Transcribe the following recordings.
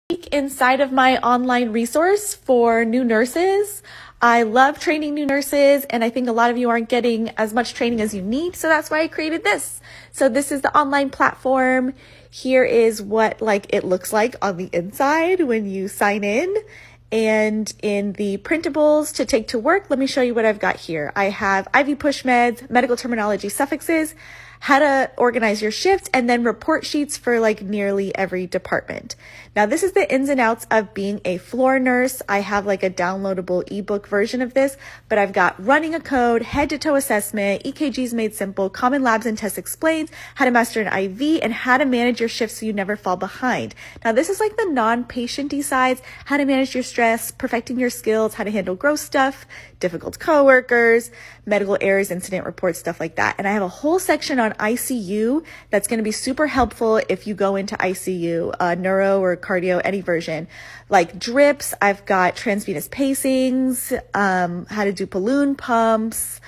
Inside of my online resource for new nurses. I love training new nurses, and I think a lot of you aren't getting as much training as you need, so that's why I created this. So this is the online platform. Here is what it looks like on the inside when you sign in. And in the printables to take to work, let me show you what I've got here. I have IV push meds, medical terminology suffixes, how to organize your shift, and then report sheets for nearly every department. Now, this is the ins and outs of being a floor nurse. I have a downloadable ebook version of this, but I've got running a code, head to toe assessment, EKGs made simple, common labs and tests explained, how to master an IV, and how to manage your shifts so you never fall behind. Now, this is the non-patient-y sides, how to manage your stress, perfecting your skills, how to handle gross stuff, difficult coworkers, medical errors, incident reports, stuff like that. And I have a whole section on ICU that's going to be super helpful if you go into ICU, neuro or cardio, any version. Like drips, I've got transvenous pacings, how to do balloon pumps,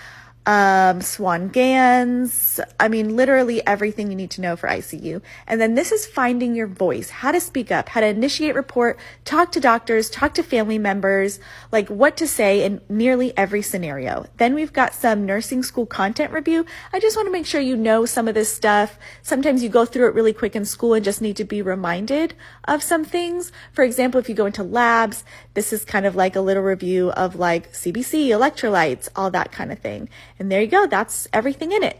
Swan Gans. I mean, literally everything you need to know for ICU. And then this is finding your voice, how to speak up, how to initiate report, talk to doctors, talk to family members, what to say in nearly every scenario. Then we've got some nursing school content review. I just want to make sure you know some of this stuff. Sometimes you go through it really quick in school and just need to be reminded of some things. For example, if you go into labs, this is kind of a little review of CBC, electrolytes, all that kind of thing. And there you go. That's everything in it.